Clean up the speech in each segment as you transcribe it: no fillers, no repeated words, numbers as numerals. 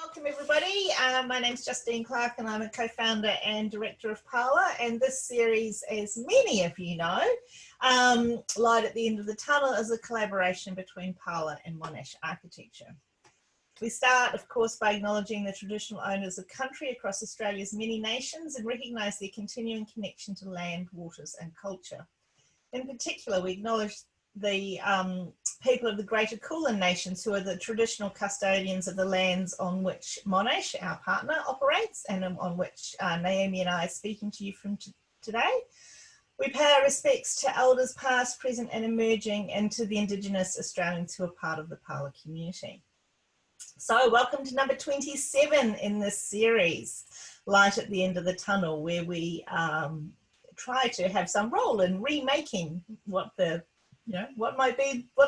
Welcome everybody. My name's Justine Clark and I'm a co-founder and director of Parlour, and this series, as many of you know, Light at the End of the Tunnel is a collaboration between Parlour and Monash Architecture. We start, of course, by acknowledging the traditional owners of country across Australia's many nations and recognise their continuing connection to land, waters and culture. In particular, we acknowledge the people of the Greater Kulin Nations, who are the traditional custodians of the lands on which Monash, our partner, operates, and on which Naomi and I are speaking to you from today. We pay our respects to elders past, present and emerging, and to the Indigenous Australians who are part of the Parlour community. So welcome to number 27 in this series, Light at the End of the Tunnel, where we try to have some role in remaking what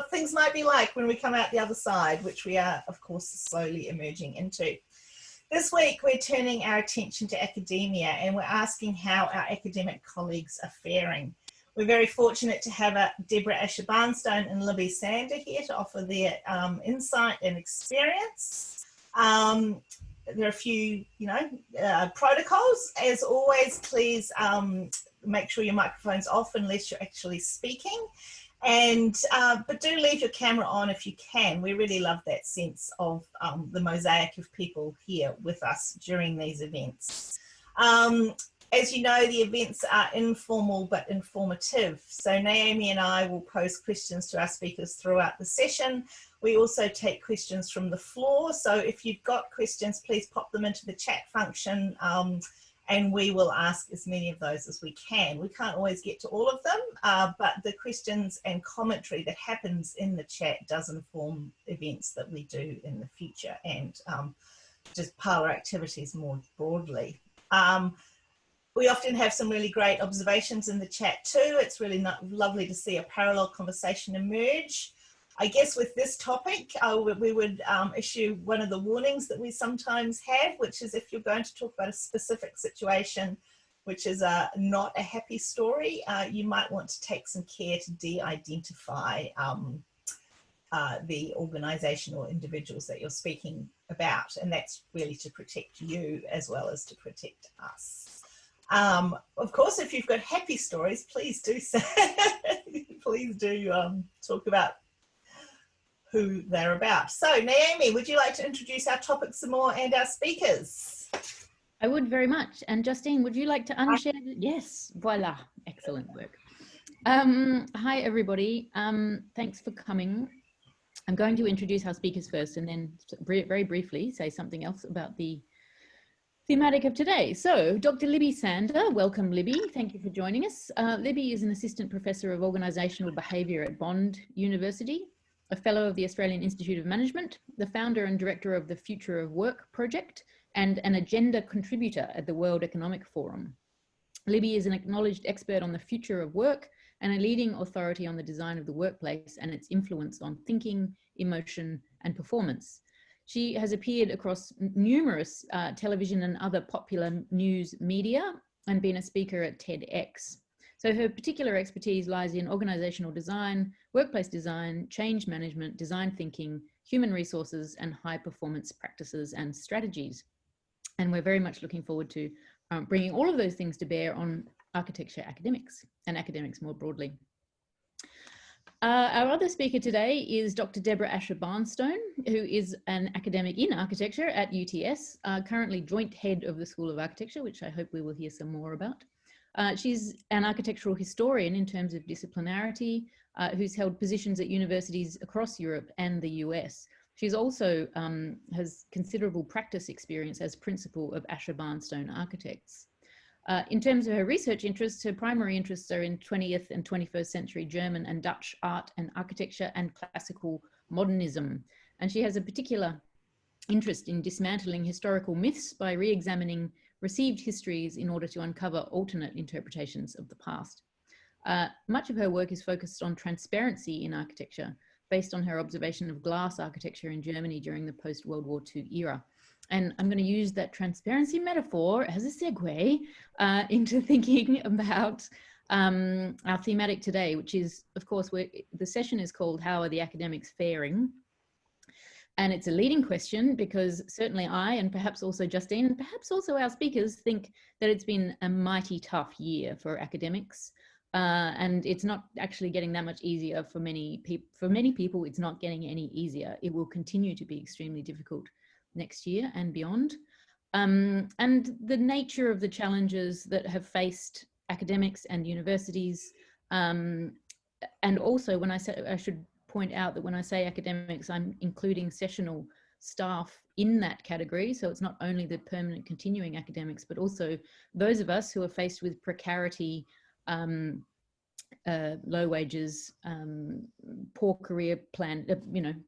things might be like when we come out the other side, which we are, of course, slowly emerging into. This week, we're turning our attention to academia and we're asking how our academic colleagues are faring. We're very fortunate to have Deborah, Ascher, Barnstone and Libby here to offer their insight and experience. There are a few, protocols. As always, please make sure your microphone's off unless you're actually speaking. And but do leave your camera on if you can. We really love that sense of the mosaic of people here with us during these events. As you know, the events are informal but informative. So Naomi and I will pose questions to our speakers throughout the session. We also take questions from the floor. So if you've got questions, please pop them into the chat function. And we will ask as many of those as we can. We can't always get to all of them, but the questions and commentary that happens in the chat does inform events that we do in the future and just Parlour activities more broadly. We often have some really great observations in the chat too. It's really lovely to see a parallel conversation emerge. I guess with this topic, we would issue one of the warnings that we sometimes have, which is if you're going to talk about a specific situation, which is not a happy story, you might want to take some care to de-identify the organisation or individuals that you're speaking about. And that's really to protect you as well as to protect us. Of course, if you've got happy stories, please do say, please do talk about who they're about. So Naomi, would you like to introduce our topic some more and our speakers? I would very much. And Justine, would you like to unshare? Yes, voila, excellent work. Hi everybody, thanks for coming. I'm going to introduce our speakers first and then very briefly say something else about the thematic of today. So Dr. Libby Sander, welcome Libby, thank you for joining us. Libby is an assistant professor of organisational behaviour at Bond University, a fellow of the Australian Institute of Management, the founder and director of the Future of Work project, and an agenda contributor at the World Economic Forum. Libby is an acknowledged expert on the future of work and a leading authority on the design of the workplace and its influence on thinking, emotion, and performance. She has appeared across numerous television and other popular news media and been a speaker at TEDx. So her particular expertise lies in organisational design, workplace design, change management, design thinking, human resources, and high performance practices and strategies. And we're very much looking forward to bringing all of those things to bear on architecture academics and academics more broadly. Our other speaker today is Dr. Deborah Ascher Barnstone, who is an academic in architecture at UTS, currently joint head of the School of Architecture, which I hope we will hear some more about. She's an architectural historian in terms of disciplinarity, who's held positions at universities across Europe and the US. She's also has considerable practice experience as principal of Ascher Barnstone Architects. In terms of her research interests, her primary interests are in 20th and 21st century German and Dutch art and architecture and classical modernism. And she has a particular interest in dismantling historical myths by re-examining received histories in order to uncover alternate interpretations of the past. Much of her work is focused on transparency in architecture, based on her observation of glass architecture in Germany during the post-World War II era. And I'm going to use that transparency metaphor as a segue into thinking about our thematic today, which is, of course, the session is called How Are the Academics Faring? And it's a leading question because certainly I, and perhaps also Justine, and perhaps also our speakers, think that it's been a mighty tough year for academics. And it's not actually getting that much easier for many people. For many people, it's not getting any easier. It will continue to be extremely difficult next year and beyond. And the nature of the challenges that have faced academics and universities, and also when I say, I should point out that when I say academics, I'm including sessional staff in that category. So it's not only the permanent continuing academics, but also those of us who are faced with precarity, low wages, poor career plan,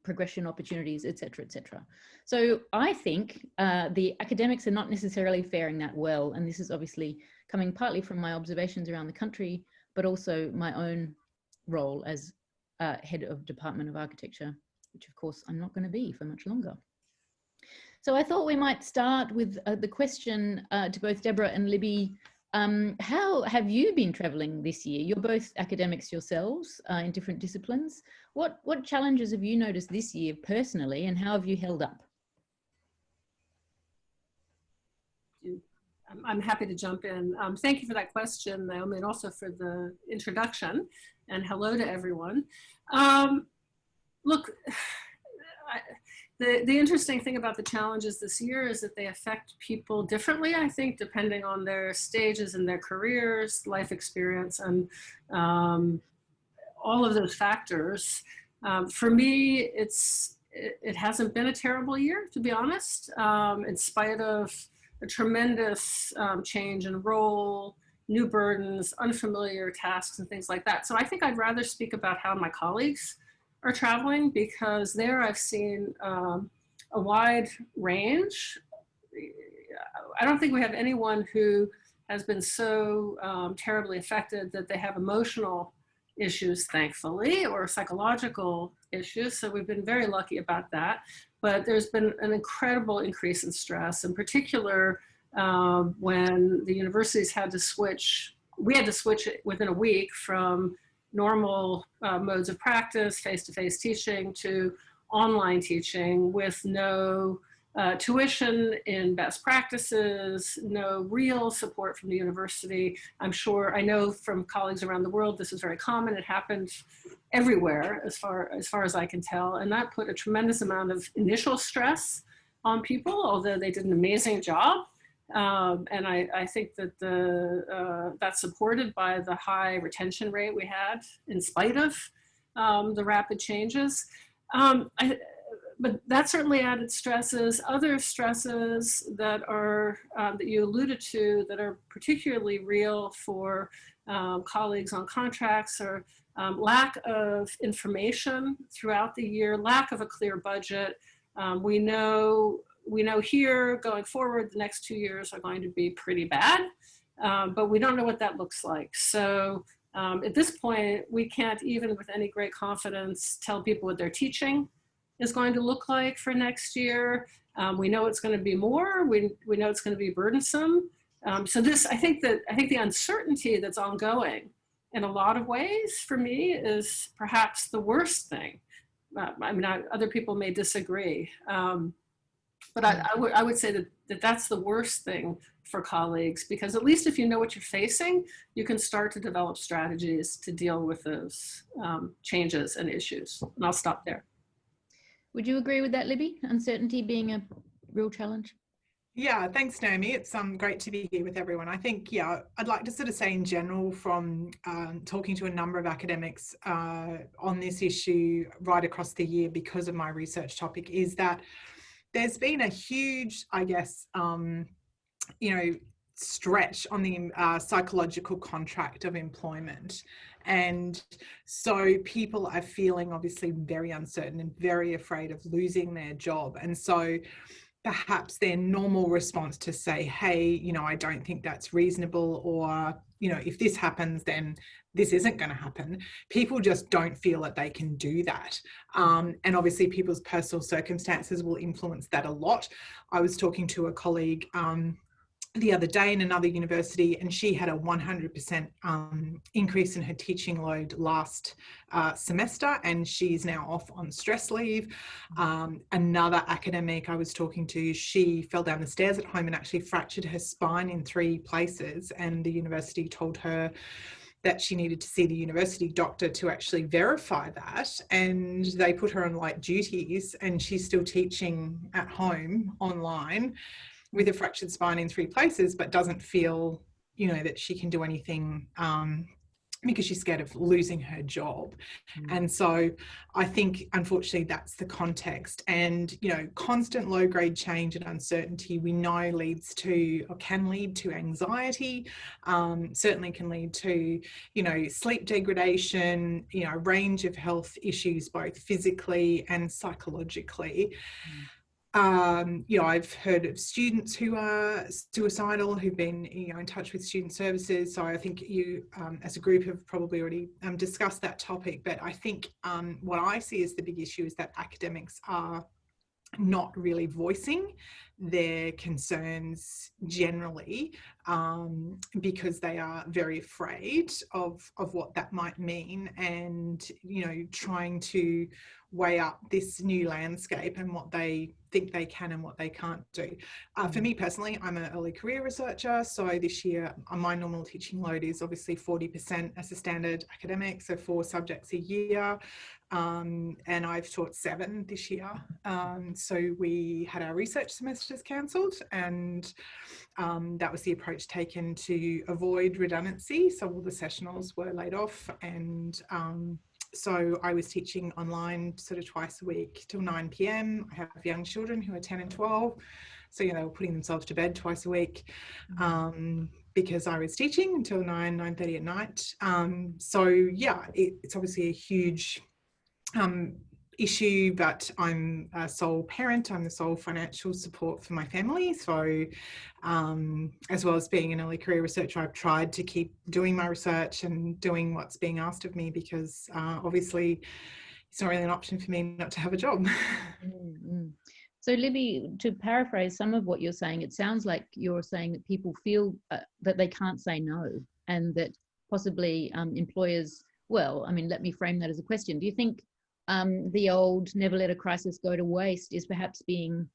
progression opportunities, etc., etc. So I think the academics are not necessarily faring that well. And this is obviously coming partly from my observations around the country, but also my own role as head of Department of Architecture, which of course I'm not going to be for much longer. So I thought we might start with the question to both Deborah and Libby. How have you been travelling this year? You're both academics yourselves in different disciplines. What challenges have you noticed this year personally, and how have you held up? I'm happy to jump in. Thank you for that question, Naomi, and also for the introduction, and hello to everyone. Look, the interesting thing about the challenges this year is that they affect people differently, I think, depending on their stages in their careers, life experience, and all of those factors. For me, it hasn't been a terrible year, to be honest, in spite of a tremendous change in role, new burdens, unfamiliar tasks, and things like that. So I think I'd rather speak about how my colleagues are traveling, because there I've seen a wide range. I don't think we have anyone who has been so terribly affected that they have emotional issues, thankfully, or psychological issues. So we've been very lucky about that. But there's been an incredible increase in stress, in particular when the universities had to switch. We had to switch within a week from normal modes of practice, face-to-face teaching, to online teaching with no tuition in best practices, no real support from the university. I know from colleagues around the world, this is very common. It happened everywhere as far as I can tell. And that put a tremendous amount of initial stress on people, although they did an amazing job. And I think that that's supported by the high retention rate we had in spite of the rapid changes. But that certainly added stresses. Other stresses that are that you alluded to that are particularly real for colleagues on contracts are lack of information throughout the year, lack of a clear budget. We know here going forward, the next 2 years are going to be pretty bad, but we don't know what that looks like. So at this point, we can't even with any great confidence tell people what their teaching is going to look like for next year. We know it's going to be more. We know it's going to be burdensome. So I think the uncertainty that's ongoing in a lot of ways for me is perhaps the worst thing. Other people may disagree. But I would say that that's the worst thing for colleagues, because at least if you know what you're facing, you can start to develop strategies to deal with those changes and issues. And I'll stop there. Would you agree with that, Libby? Uncertainty being a real challenge? Yeah, thanks, Naomi. It's great to be here with everyone. I think, I'd like to sort of say in general from talking to a number of academics on this issue right across the year because of my research topic is that there's been a huge, I guess, stretch on the psychological contract of employment. And so people are feeling obviously very uncertain and very afraid of losing their job. And so perhaps their normal response to say, hey, I don't think that's reasonable, or, if this happens, then this isn't going to happen. People just don't feel that they can do that. And obviously people's personal circumstances will influence that a lot. I was talking to a colleague the other day in another university, and she had a 100% increase in her teaching load last semester, and she's now off on stress leave. Another academic I was talking to, she fell down the stairs at home and actually fractured her spine in 3 places, and the university told her that she needed to see the university doctor to actually verify that, and they put her on light duties, and she's still teaching at home online with a fractured spine in 3 places, but doesn't feel, you know, that she can do anything because she's scared of losing her job. And so I think, unfortunately, that's the context. And, you know, constant low grade change and uncertainty, we know leads to, or can lead to, anxiety, certainly can lead to, you know, sleep degradation, you know, a range of health issues, both physically and psychologically. You know, I've heard of students who are suicidal, who've been, you know, in touch with student services. So I think you, as a group, have probably already discussed that topic. But I think what I see as the big issue is that academics are not really voicing their concerns generally, because they are very afraid of what that might mean, and, you know, trying to weigh up this new landscape and what they think they can and what they can't do. For me personally, I'm an early career researcher, so this year my normal teaching load is obviously 40% as a standard academic, so 4 subjects a year, and I've taught 7 this year. So we had our research semesters cancelled, and that was the approach taken to avoid redundancy, so all the sessionals were laid off, and so I was teaching online sort of twice a week till 9 p.m. I have young children who are 10 and 12. So, you know, they were putting themselves to bed twice a week because I was teaching until 9:30 at night. So, yeah, it's obviously a huge issue, but I'm a sole parent. I'm the sole financial support for my family. So as well as being an early career researcher, I've tried to keep doing my research and doing what's being asked of me, because obviously it's not really an option for me not to have a job. So Libby, to paraphrase some of what you're saying, it sounds like you're saying that people feel that they can't say no, and that possibly employers, well, I mean, let me frame that as a question. Do you think the old never let a crisis go to waste is perhaps being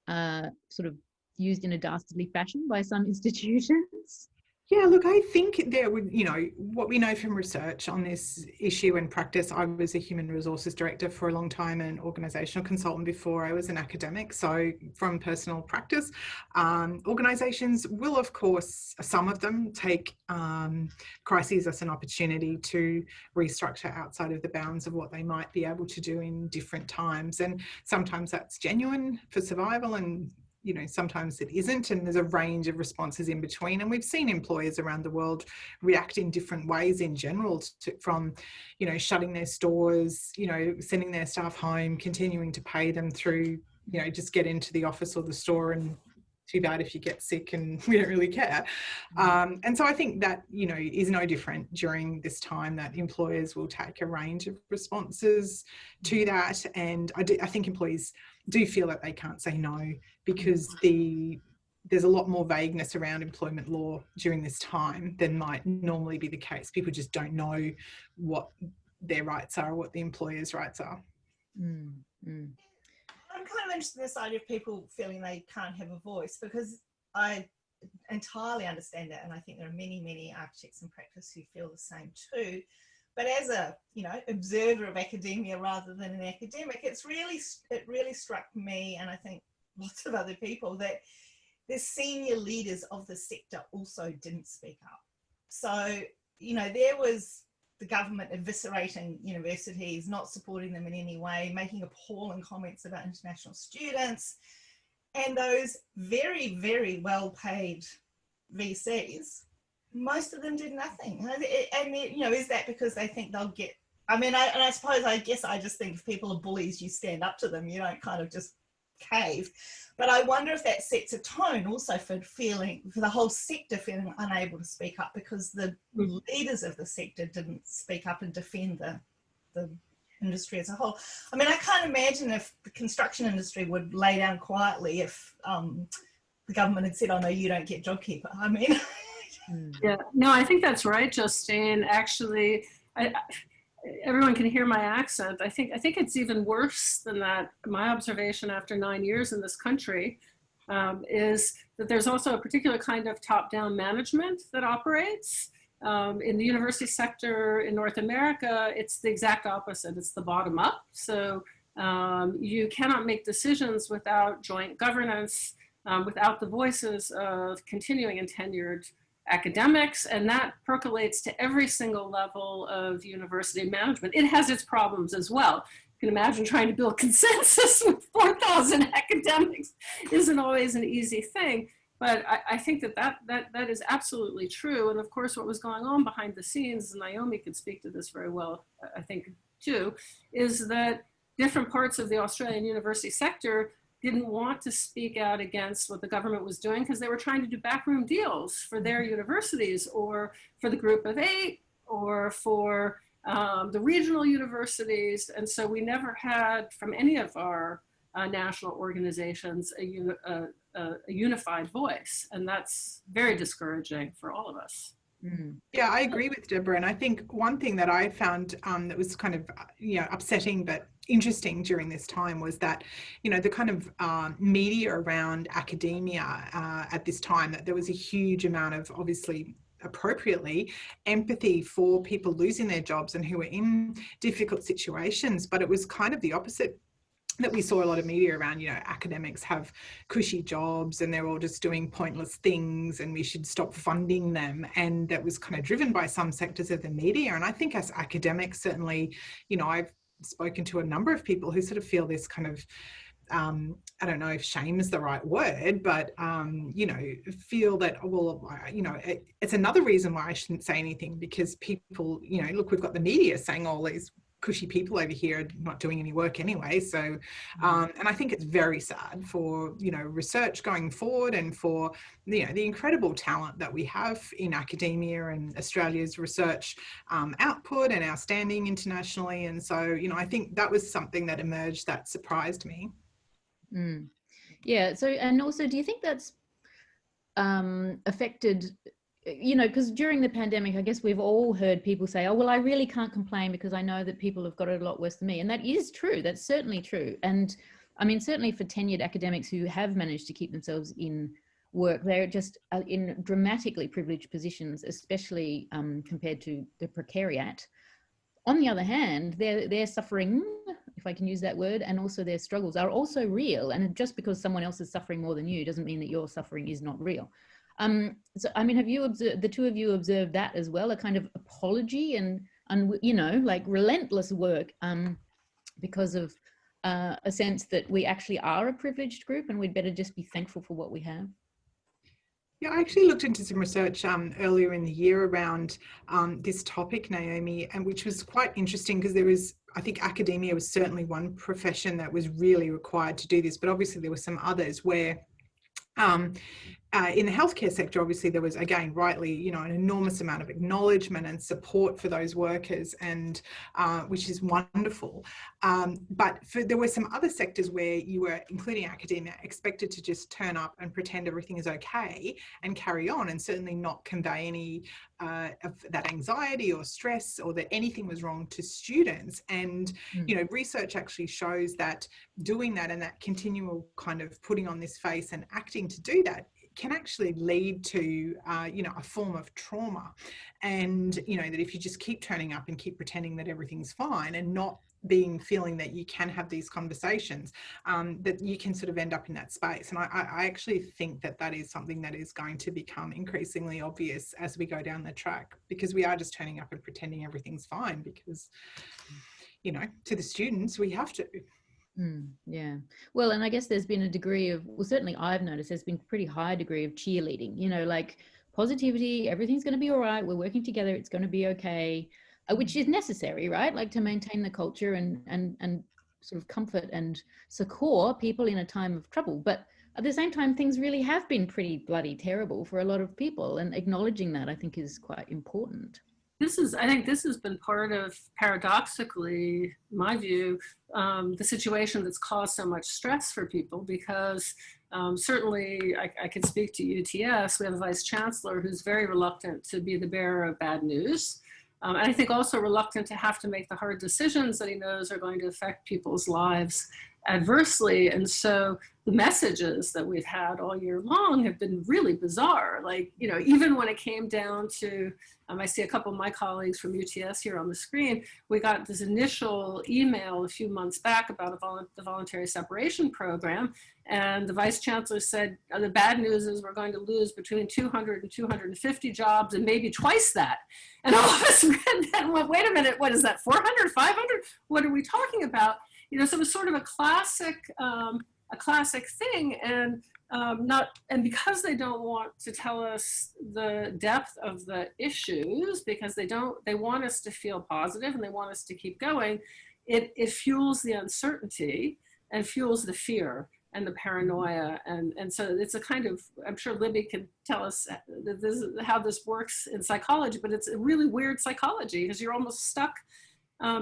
sort of used in a dastardly fashion by some institutions? Yeah, look, I think there would, you know, what we know from research on this issue and practice, I was a human resources director for a long time and an organisational consultant before I was an academic. So from personal practice, organisations will, of course, some of them take crises as an opportunity to restructure outside of the bounds of what they might be able to do in different times. And sometimes that's genuine for survival, and you know, sometimes it isn't, and there's a range of responses in between. And we've seen employers around the world react in different ways in general, from, you know, shutting their stores, you know, sending their staff home, continuing to pay them through, you know, just get into the office or the store, and too bad if you get sick and we don't really care. And so I think that, you know, is no different during this time, that employers will take a range of responses to that. And I think employees do feel that they can't say no, because there's a lot more vagueness around employment law during this time than might normally be the case. People just don't know what their rights are, what the employer's rights are. I'm kind of interested in this idea of people feeling they can't have a voice, because I entirely understand that, and I think there are many, many architects in practice who feel the same too. But as a, you know, observer of academia rather than an academic, it really struck me, and I think lots of other people, that the senior leaders of the sector also didn't speak up. So, you know, there was the government eviscerating universities, not supporting them in any way, making appalling comments about international students, and those very, very well-paid VCs, most of them did nothing. And you know, is that because they think they'll get, I mean, I guess I just think if people are bullies, you stand up to them, you don't kind of just cave. But I wonder if that sets a tone also for the whole sector feeling unable to speak up, because the leaders of the sector didn't speak up and defend the industry as a whole. I mean, I can't imagine if the construction industry would lay down quietly if the government had said, oh no, you don't get JobKeeper. I mean. Yeah, no, I think that's right, Justine. Actually, everyone can hear my accent. I think it's even worse than that. My observation after 9 years in this country is that there's also a particular kind of top-down management that operates. In the university sector in North America, it's the exact opposite. It's the bottom up. So you cannot make decisions without joint governance, without the voices of continuing and tenured academics, and that percolates to every single level of university management. It has its problems as well. You can imagine trying to build consensus with 4,000 academics isn't always an easy thing, but I think that is absolutely true. And of course, what was going on behind the scenes, and Naomi could speak to this very well, I think too, is that different parts of the Australian university sector didn't want to speak out against what the government was doing because they were trying to do backroom deals for their universities or for the group of 8 or for the regional universities. And so we never had from any of our national organizations a unified voice. And that's very discouraging for all of us. Yeah, I agree with Deborah. And I think one thing that I found that was kind of, upsetting but interesting during this time was that, the kind of media around academia at this time, that there was a huge amount of, obviously, appropriately, empathy for people losing their jobs and who were in difficult situations. But it was kind of the opposite that we saw a lot of media around, academics have cushy jobs and they're all just doing pointless things and we should stop funding them. And that was kind of driven by some sectors of the media. And I think as academics, certainly, I've spoken to a number of people who sort of feel this kind of, I don't know if shame is the right word, but, feel that, it's another reason why I shouldn't say anything, because people, look, we've got the media saying all these cushy people over here not doing any work anyway. So, and I think it's very sad for, research going forward and for, the incredible talent that we have in academia and Australia's research output and our standing internationally. And so, I think that was something that emerged that surprised me. Yeah. So, and also, do you think that's affected, because during the pandemic, I guess we've all heard people say, oh, well, I really can't complain because I know that people have got it a lot worse than me. And that is true. That's certainly true. And I mean, certainly for tenured academics who have managed to keep themselves in work, they're just in dramatically privileged positions, especially compared to the precariat. On the other hand, their suffering, if I can use that word, and also their struggles are also real. And just because someone else is suffering more than you doesn't mean that your suffering is not real. So, I mean, have you observed, the two of you observed that as well, a kind of apology and like relentless work because of a sense that we actually are a privileged group and we'd better just be thankful for what we have? Yeah, I actually looked into some research earlier in the year around this topic, Naomi, and which was quite interesting because there was, I think academia was certainly one profession that was really required to do this, but obviously there were some others where in the healthcare sector, obviously there was, again, rightly, an enormous amount of acknowledgement and support for those workers, and which is wonderful. But there were some other sectors where you were, including academia, expected to just turn up and pretend everything is okay and carry on, and certainly not convey any of that anxiety or stress or that anything was wrong to students. And, research actually shows that doing that and that continual kind of putting on this face and acting to do that can actually lead to, a form of trauma. And, that if you just keep turning up and keep pretending that everything's fine and not feeling that you can have these conversations, that you can sort of end up in that space. And I actually think that is something that is going to become increasingly obvious as we go down the track, because we are just turning up and pretending everything's fine because, to the students, we have to. Yeah. Well, and I guess there's been a degree of, well, certainly I've noticed there's been a pretty high degree of cheerleading, like positivity, everything's going to be all right. We're working together. It's going to be okay, which is necessary, right? Like to maintain the culture and sort of comfort and succor people in a time of trouble. But at the same time, things really have been pretty bloody terrible for a lot of people, and acknowledging that I think is quite important. I think this has been part of, paradoxically, in my view, the situation that's caused so much stress for people, because Certainly, I could speak to UTS. We have a vice chancellor who's very reluctant to be the bearer of bad news. And I think also reluctant to have to make the hard decisions that he knows are going to affect people's lives adversely. And so the messages that we've had all year long have been really bizarre. Like, you know, even when it came down to, I see a couple of my colleagues from UTS here on the screen, we got this initial email a few months back about the voluntary separation program. And the vice chancellor said, the bad news is we're going to lose between 200 and 250 jobs and maybe twice that. And all of us read that and went, wait a minute, what is that, 400, 500? What are we talking about? You know, so it was sort of a classic thing, and and because they don't want to tell us the depth of the issues, because they want us to feel positive and they want us to keep going, it fuels the uncertainty and fuels the fear and the paranoia, and so it's a kind of, I'm sure Libby can tell us that this is how this works in psychology, but it's a really weird psychology because you're almost stuck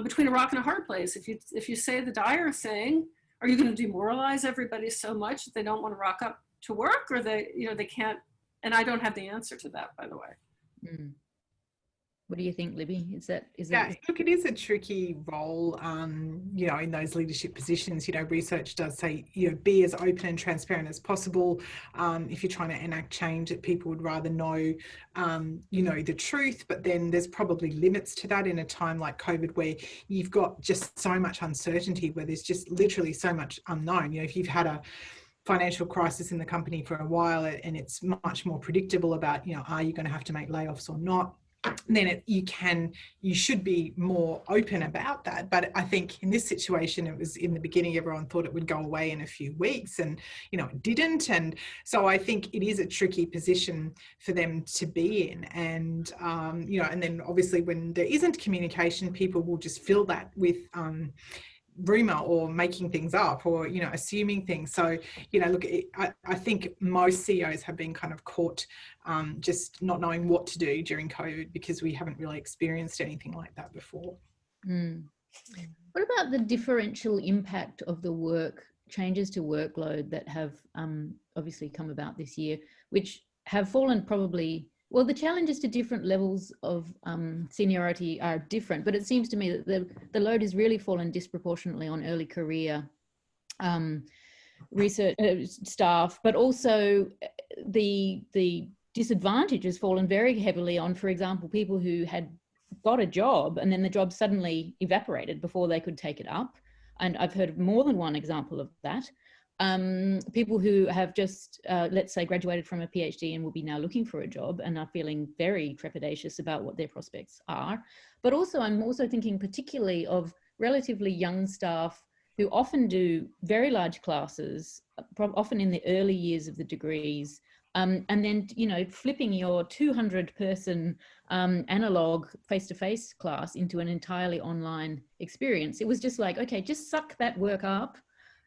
between a rock and a hard place. If you say the dire thing, are you going to demoralize everybody so much that they don't want to rock up to work, or they can't? And I don't have the answer to that, by the way. Mm. What do you think, Libby? Look, it is a tricky role, you know, in those leadership positions. You know, research does say, you know, be as open and transparent as possible. If you're trying to enact change, that people would rather know, you know, the truth, but then there's probably limits to that in a time like COVID, where you've got just so much uncertainty, where there's just literally so much unknown. You know, if you've had a financial crisis in the company for a while and it's much more predictable about, you know, are you going to have to make layoffs or not? Then you should be more open about that. But I think in this situation, it was in the beginning, everyone thought it would go away in a few weeks, and, you know, it didn't. And so I think it is a tricky position for them to be in. And, you know, and then obviously when there isn't communication, people will just fill that with, rumor or making things up, or, you know, assuming things. So, you know, look, I think most CEOs have been kind of caught just not knowing what to do during COVID, because we haven't really experienced anything like that before. Mm. What about the differential impact of the changes to workload that have obviously come about this year, which have fallen probably, well, the challenges to different levels of seniority are different, but it seems to me that the load has really fallen disproportionately on early career research staff, but also the disadvantage has fallen very heavily on, for example, people who had got a job and then the job suddenly evaporated before they could take it up. And I've heard of more than one example of that. People who have just, let's say, graduated from a PhD and will be now looking for a job and are feeling very trepidatious about what their prospects are. But also, I'm also thinking particularly of relatively young staff who often do very large classes, often in the early years of the degrees, and then, you know, flipping your 200-person analog face-to-face class into an entirely online experience. It was just like, okay, just suck that work up.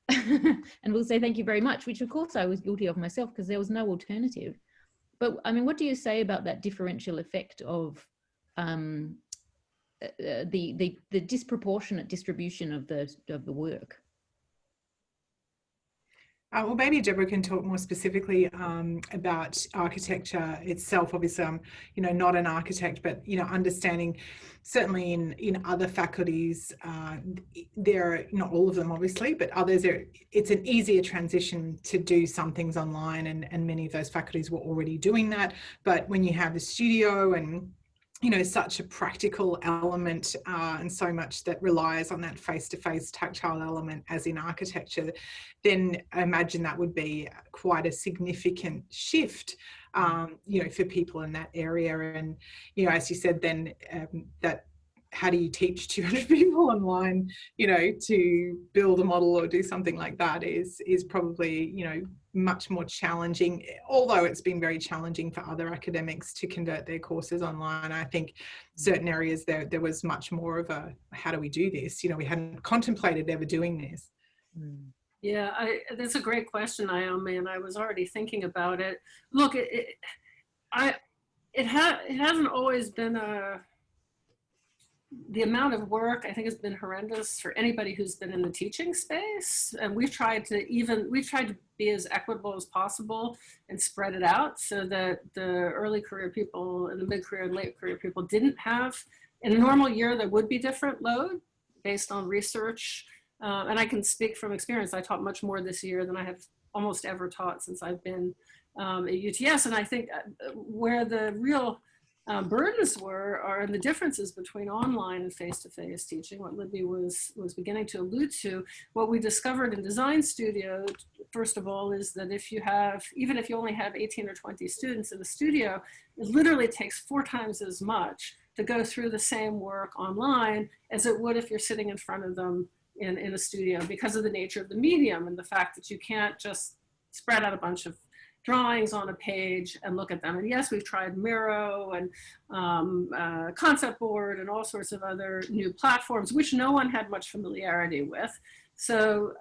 And we'll say thank you very much, which of course I was guilty of myself because there was no alternative. But I mean, what do you say about that differential effect of the disproportionate distribution of the work? Well, maybe Deborah can talk more specifically about architecture itself. Obviously, I'm, you know, not an architect, but, you know, understanding certainly in other faculties, there are, not all of them obviously, but others, it's an easier transition to do some things online, and many of those faculties were already doing that. But when you have the studio and, you know, such a practical element and so much that relies on that face-to-face tactile element as in architecture, then I imagine that would be quite a significant shift, you know, for people in that area. And, you know, as you said, then that how do you teach 200 people online, you know, to build a model or do something like that is probably, you know, much more challenging, although it's been very challenging for other academics to convert their courses online. I think certain areas there was much more of a, how do we do this? You know, we hadn't contemplated ever doing this. Yeah, that's a great question, Naomi, and I was already thinking about it. Look, it hasn't always been the amount of work, I think, has been horrendous for anybody who's been in the teaching space. And we've tried to be as equitable as possible and spread it out so that the early career people and the mid-career and late career people didn't have, in a normal year, there would be different load based on research. And I can speak from experience. I taught much more this year than I have almost ever taught since I've been at UTS. And I think where the real burdens are the differences between online and face-to-face teaching, what Libby was beginning to allude to. What we discovered in Design Studio, first of all, is that even if you only have 18 or 20 students in the studio, it literally takes 4 times as much to go through the same work online as it would if you're sitting in front of them in a studio, because of the nature of the medium and the fact that you can't just spread out a bunch of drawings on a page and look at them. And yes, we've tried Miro and Concept Board and all sorts of other new platforms, which no one had much familiarity with. So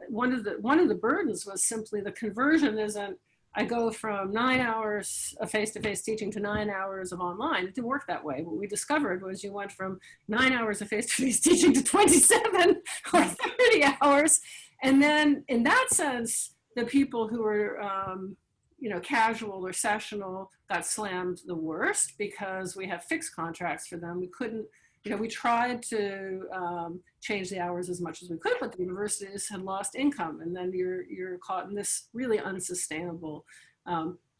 one of the burdens was simply the conversion isn't, I go from 9 hours of face-to-face teaching to 9 hours of online. It didn't work that way. What we discovered was you went from 9 hours of face-to-face teaching to 27 or 30 hours. And then in that sense, the people who were casual or sessional got slammed the worst because we have fixed contracts for them. We couldn't, we tried to change the hours as much as we could, but the universities had lost income, and then you're caught in this really unsustainable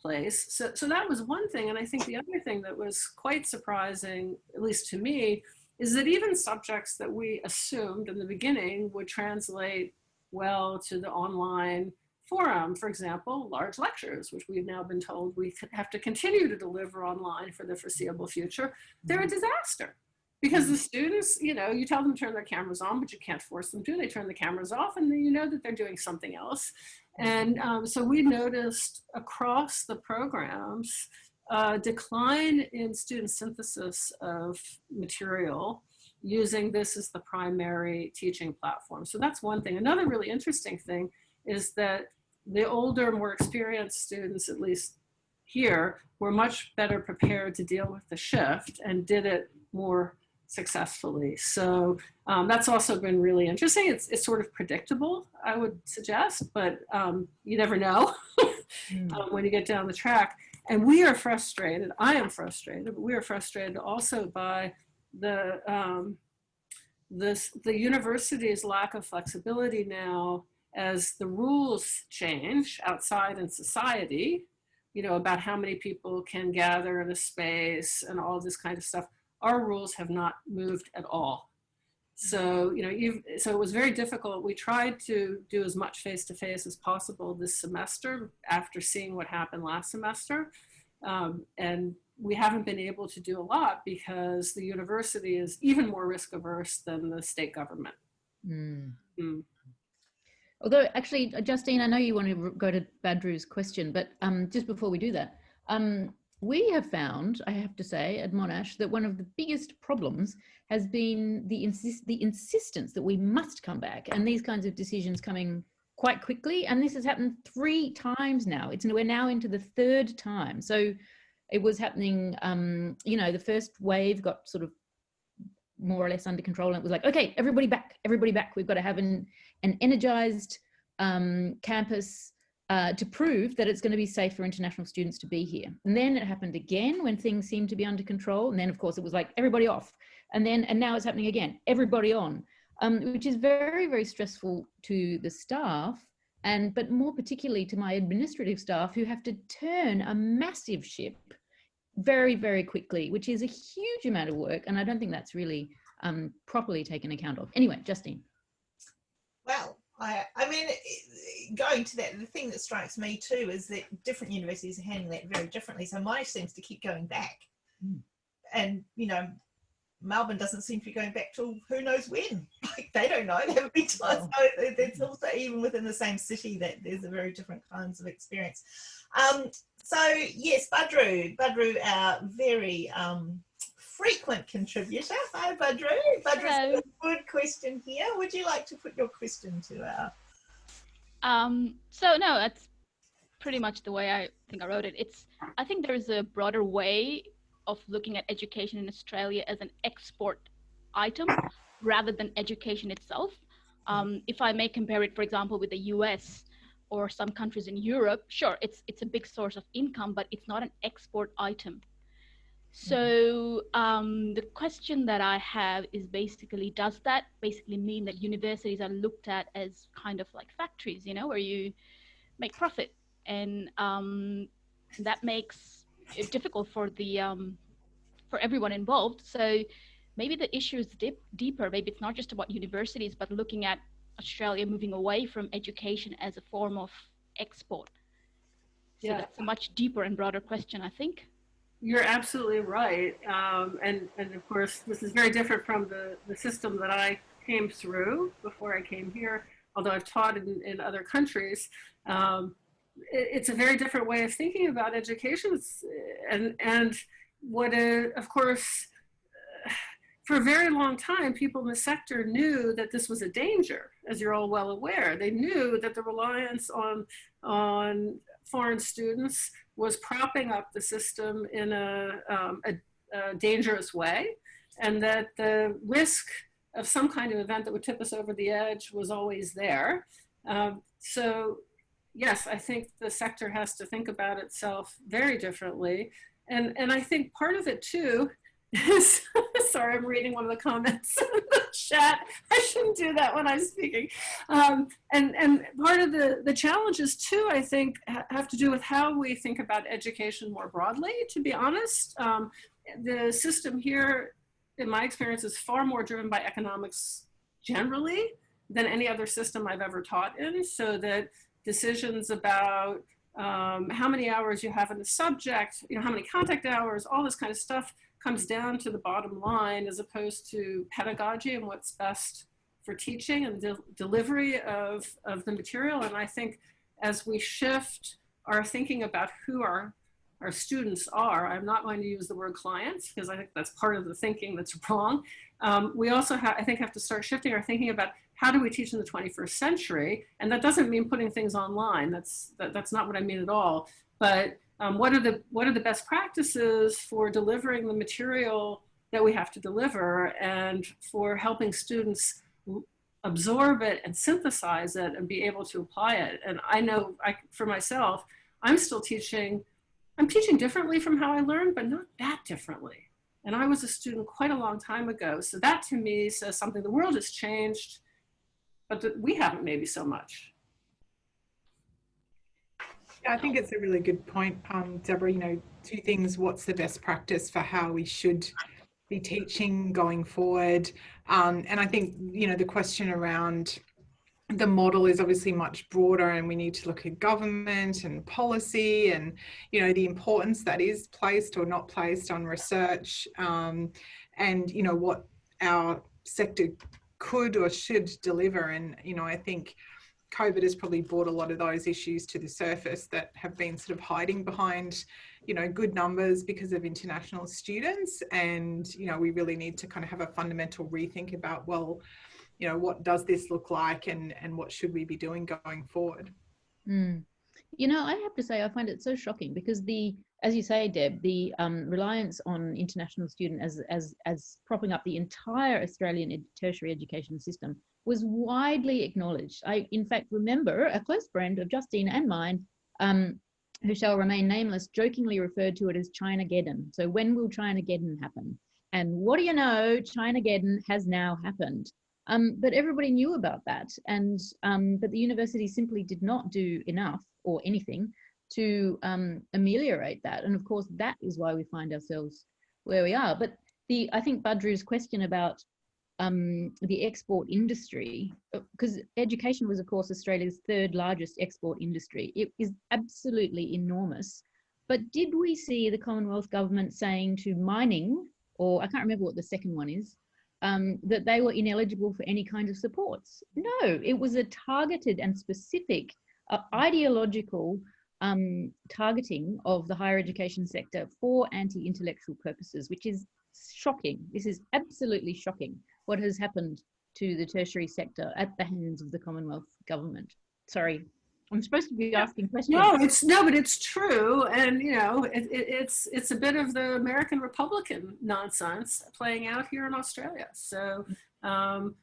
place. So that was one thing. And I think the other thing that was quite surprising, at least to me, is that even subjects that we assumed in the beginning would translate well to the online forum, for example, large lectures, which we've now been told we have to continue to deliver online for the foreseeable future, they're a disaster. Because the students, you tell them to turn their cameras on, but you can't force them to. They turn the cameras off, and then you know that they're doing something else. And so we noticed across the programs a decline in student synthesis of material using this as the primary teaching platform. So that's one thing. Another really interesting thing is that the older, more experienced students, at least here, were much better prepared to deal with the shift and did it more successfully. So that's also been really interesting. It's sort of predictable, I would suggest, but you never know when you get down the track. And we are frustrated. I am frustrated, but we are frustrated also by the university's lack of flexibility now as the rules change outside in society, about how many people can gather in a space and all this kind of stuff. Our rules have not moved at all. So, so it was very difficult. We tried to do as much face-to-face as possible this semester after seeing what happened last semester. And we haven't been able to do a lot because the university is even more risk averse than the state government. Although actually, Justine, I know you want to go to Badru's question, but just before we do that, we have found, I have to say, at Monash, that one of the biggest problems has been the insistence that we must come back, and these kinds of decisions coming quite quickly. And this has happened 3 times now. We're now into the 3rd time. So it was happening, the first wave got sort of more or less under control, and it was like, okay, everybody back. We've got to have an energized campus to prove that it's going to be safe for international students to be here. And then it happened again when things seemed to be under control. And then of course it was like everybody off. And now it's happening again, everybody on, which is very, very stressful to the staff, but more particularly to my administrative staff, who have to turn a massive ship very, very quickly, which is a huge amount of work. And I don't think that's really properly taken account of. Anyway, Justine. Well, I mean, going to that, the thing that strikes me too is that different universities are handling that very differently. So Monash seems to keep going back, and Melbourne doesn't seem to be going back till who knows when. Like, they don't know. They haven't been told. So it's also, even within the same city, that there's a very different kinds of experience. So yes, Badru, our very frequent contributor. Hi, Badru. Badru's got a good question here. Would you like to put your question to our? So no, that's pretty much the way I think I wrote it. I think there's a broader way of looking at education in Australia as an export item rather than education itself. If I may compare it, for example, with the US or some countries in Europe, sure, it's a big source of income, but it's not an export item. So the question that I have is basically, does that basically mean that universities are looked at as kind of like factories, you know, where you make profit? And that makes it difficult for the for everyone involved. So maybe the issue is deeper. Maybe it's not just about universities, but looking at Australia moving away from education as a form of export. So Yeah. that's a much deeper and broader question, I think. You're absolutely right. And of course, this is very different from the system that I came through before I came here, although I've taught in other countries. It's a very different way of thinking about education. And what, of course, for a very long time, people in the sector knew that this was a danger, as you're all well aware. They knew that the reliance on foreign students was propping up the system in a dangerous way, and that the risk of some kind of event that would tip us over the edge was always there. So yes, I think the sector has to think about itself very differently. And I think part of it too is, sorry, I'm reading one of the comments in the chat. I shouldn't do that when I'm speaking. And part of the challenges too, I think, have to do with how we think about education more broadly, to be honest. The system here, in my experience, is far more driven by economics generally than any other system I've ever taught in, so that decisions about how many hours you have in the subject, you know, how many contact hours, all this kind of stuff comes down to the bottom line, as opposed to pedagogy and what's best for teaching and delivery of the material. And I think as we shift our thinking about who our students are, I'm not going to use the word clients, because I think that's part of the thinking that's wrong. We also I think have to start shifting our thinking about how do we teach in the 21st century? And that doesn't mean putting things online. That's not what I mean at all. But what are the best practices for delivering the material that we have to deliver, and for helping students absorb it and synthesize it and be able to apply it? And I know for myself, I'm teaching differently from how I learned, but not that differently. And I was a student quite a long time ago. So that to me says something. The world has changed, but we haven't maybe so much. Yeah, I think it's a really good point, Deborah. You know, two things: what's the best practice for how we should be teaching going forward? And I think, you know, the question around the model is obviously much broader, and we need to look at government and policy, and, you know, the importance that is placed or not placed on research, and, you know, what our sector could or should deliver. And, you know, I think COVID has probably brought a lot of those issues to the surface that have been sort of hiding behind, you know, good numbers because of international students. And, you know, we really need to kind of have a fundamental rethink about, well, you know, what does this look like, and what should we be doing going forward? You know, I have to say, I find it so shocking, because as you say, Deb, the reliance on international student as propping up the entire Australian tertiary education system was widely acknowledged. I, in fact, remember a close friend of Justine and mine, who shall remain nameless, jokingly referred to it as China-geddon. So when will China-geddon happen? And what do you know, China-geddon has now happened. But everybody knew about that, and but the university simply did not do enough or anything to ameliorate that. And of course, that is why we find ourselves where we are. But I think Badru's question about the export industry, because education was, of course, Australia's third largest export industry. It is absolutely enormous. But did we see the Commonwealth government saying to mining, or I can't remember what the second one is, that they were ineligible for any kind of supports? No, it was a targeted and specific ideological targeting of the higher education sector for anti-intellectual purposes, which is shocking. This is absolutely shocking, what has happened to the tertiary sector at the hands of the Commonwealth government. Sorry, I'm supposed to be asking questions. But it's true, and you know, it's a bit of the American Republican nonsense playing out here in Australia. So,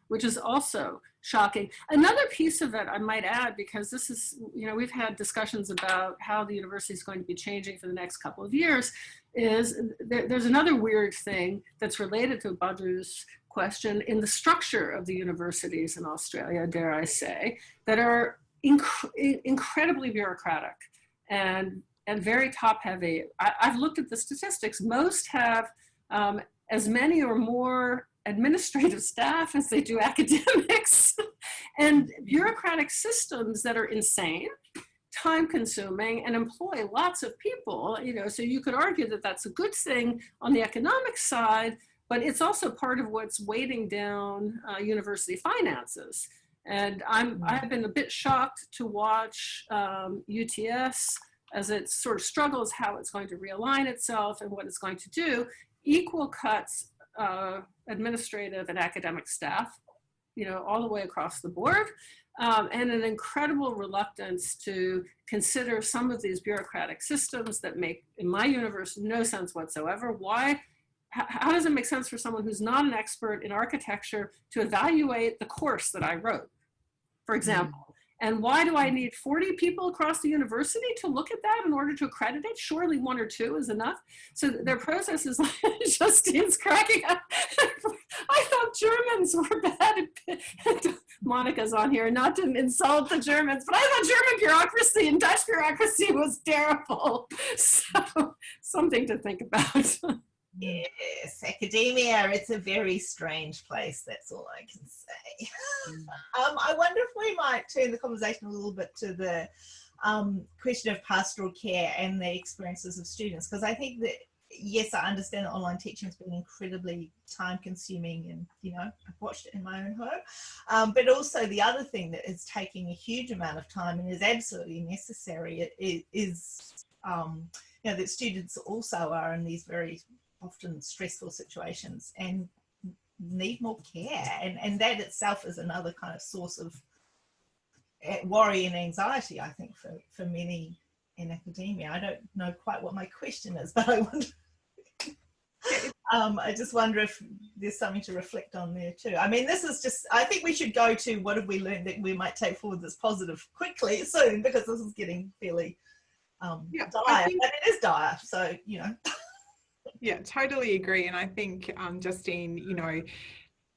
which is also shocking. Another piece of it, I might add, because this is, you know, we've had discussions about how the university is going to be changing for the next couple of years. Is there's another weird thing that's related to Badru's question in the structure of the universities in Australia, dare I say, that are incredibly bureaucratic and very top heavy. I've looked at the statistics. Most have as many or more administrative staff as they do academics, and bureaucratic systems that are insane, time consuming, and employ lots of people. You know, so you could argue that that's a good thing on the economic side, but it's also part of what's weighting down university finances. And I've been a bit shocked to watch UTS as it sort of struggles how it's going to realign itself and what it's going to do. Equal cuts, administrative and academic staff, you know, all the way across the board, and an incredible reluctance to consider some of these bureaucratic systems that make, in my universe, no sense whatsoever. Why? How does it make sense for someone who's not an expert in architecture to evaluate the course that I wrote, for example? And why do I need 40 people across the university to look at that in order to accredit it? Surely 1 or 2 is enough. So their process is like, Justine's cracking up. I thought Germans were bad at, Monica's on here, not to insult the Germans, but I thought German bureaucracy and Dutch bureaucracy was terrible. So something to think about. Yes, academia, it's a very strange place, that's all I can say. I wonder if we might turn the conversation a little bit to the question of pastoral care and the experiences of students, because I think that, yes, I understand that online teaching has been incredibly time consuming, and, you know, I've watched it in my own home, but also the other thing that is taking a huge amount of time and is absolutely necessary is you know, that students also are in these very often stressful situations and need more care, and that itself is another kind of source of worry and anxiety, I think, for many in academia. I don't know quite what my question is, but I wonder I just wonder if there's something to reflect on there too. I mean, this is just, I think we should go to what have we learned that we might take forward that's positive quickly soon, because this is getting fairly dire, but it is dire, so, you know. Yeah, totally agree. And I think, Justine, you know,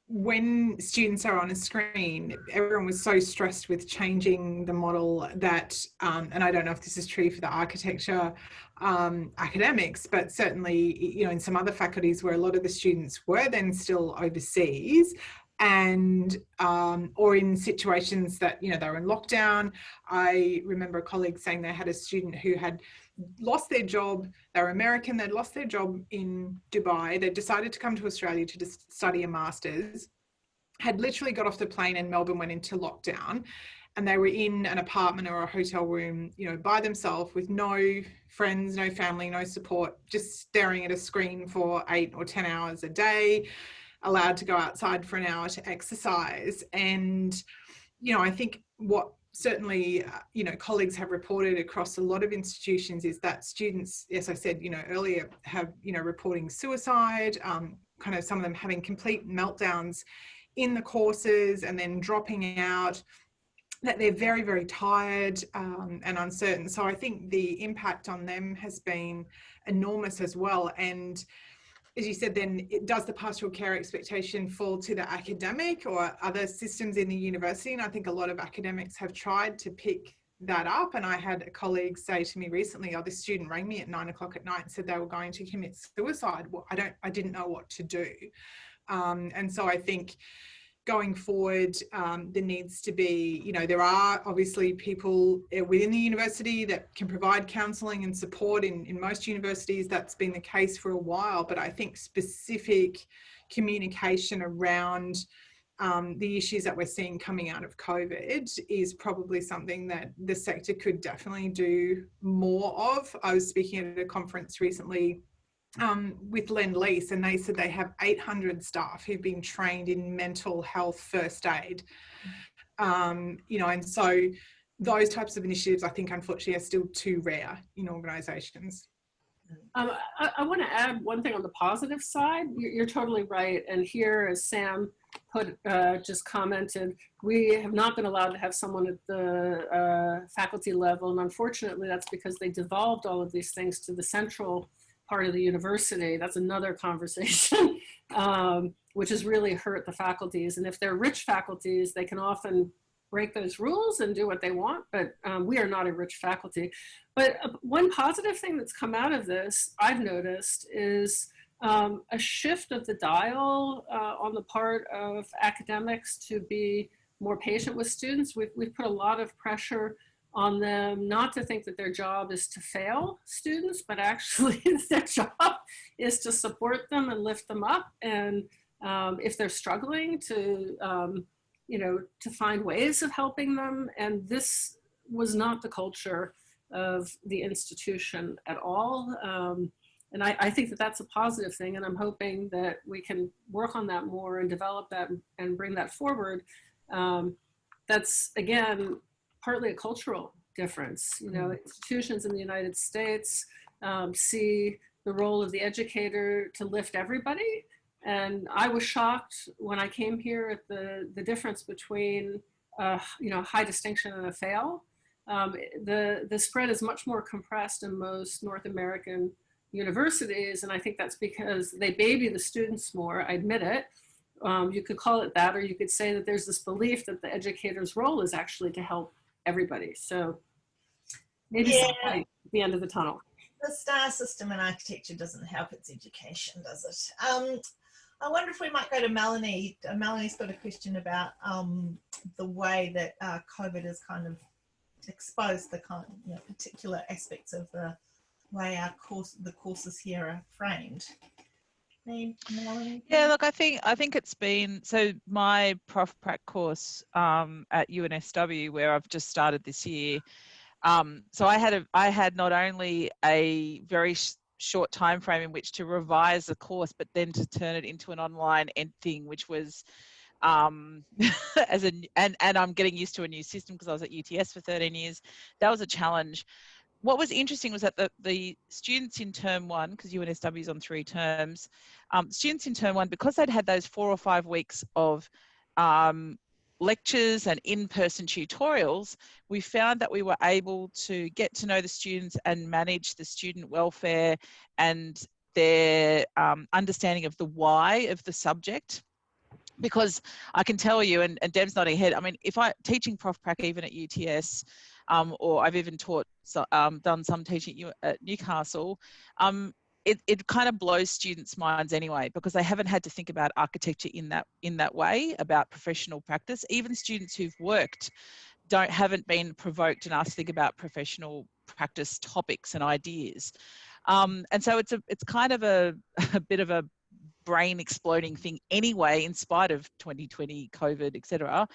when students are on a screen, everyone was so stressed with changing the model that, and I don't know if this is true for the architecture academics, but certainly, you know, in some other faculties where a lot of the students were then still overseas, and or in situations that, you know, they were in lockdown. I remember a colleague saying they had a student who had lost their job. They were American. They'd lost their job in Dubai. They decided to come to Australia to just study a master's, had literally got off the plane, and Melbourne went into lockdown, and they were in an apartment or a hotel room, you know, by themselves with no friends, no family, no support, just staring at a screen for 8 or 10 hours a day, allowed to go outside for an hour to exercise. And, you know, I think what certainly, you know, colleagues have reported across a lot of institutions is that students, as I said, you know, earlier, have, you know, reporting suicide, kind of some of them having complete meltdowns in the courses and then dropping out, that they're very, very tired and uncertain. So I think the impact on them has been enormous as well. And as you said, then does the pastoral care expectation fall to the academic or other systems in the university? And I think a lot of academics have tried to pick that up. And I had a colleague say to me recently, oh, this student rang me at 9 o'clock at night and said they were going to commit suicide. Well, I didn't know what to do. And so I think going forward, there needs to be, you know, there are obviously people within the university that can provide counselling and support. In most universities, that's been the case for a while. But I think specific communication around the issues that we're seeing coming out of COVID is probably something that the sector could definitely do more of. I was speaking at a conference recently with Lend-Lease, and they said they have 800 staff who've been trained in mental health first aid, you know, and so those types of initiatives, I think, unfortunately, are still too rare in organisations. I want to add one thing on the positive side. You're totally right. And here, as Sam just commented, we have not been allowed to have someone at the faculty level. And unfortunately, that's because they devolved all of these things to the central part of the university. That's another conversation, which has really hurt the faculties. And if they're rich faculties, they can often break those rules and do what they want, but we are not a rich faculty. But one positive thing that's come out of this, I've noticed, is a shift of the dial on the part of academics to be more patient with students. We've put a lot of pressure on them not to think that their job is to fail students, but actually their job is to support them and lift them up. And if they're struggling, to to find ways of helping them. And this was not the culture of the institution at all. And I think that that's a positive thing. And I'm hoping that we can work on that more and develop that and bring that forward. That's, again, partly a cultural difference. Institutions in the United States see the role of the educator to lift everybody. And I was shocked when I came here at the difference between high distinction and a fail. The spread is much more compressed in most North American universities, and I think that's because they baby the students more. I admit it. You could call it that, or you could say that there's this belief that the educator's role is actually to help everybody. So maybe some light at the end of the tunnel. The star system in architecture doesn't help its education, does it? I wonder if we might go to Melanie. Melanie's got a question about the way that COVID has kind of exposed the particular aspects of the way the courses here are framed. Melanie? Yeah, look, I think it's been, so my Prof Prac course at UNSW, where I've just started this year. So I had not only a very short time frame in which to revise the course, but then to turn it into an online thing, which was and I'm getting used to a new system because I was at UTS for 13 years. That was a challenge. What was interesting was that the students in term one, because UNSW is on 3 terms, students in term one, because they'd had those 4 or 5 weeks of lectures and in-person tutorials, we found that we were able to get to know the students and manage the student welfare and their understanding of the why of the subject. Because I can tell you, and Deb's nodding ahead, I mean, if teaching Prof Prac even at UTS, or I've even taught, done some teaching at Newcastle, it kind of blows students' minds anyway, because they haven't had to think about architecture in that way, about professional practice. Even students who've worked haven't been provoked and asked to think about professional practice topics and ideas. And so it's kind of a bit of a brain exploding thing anyway, in spite of 2020, COVID, etc.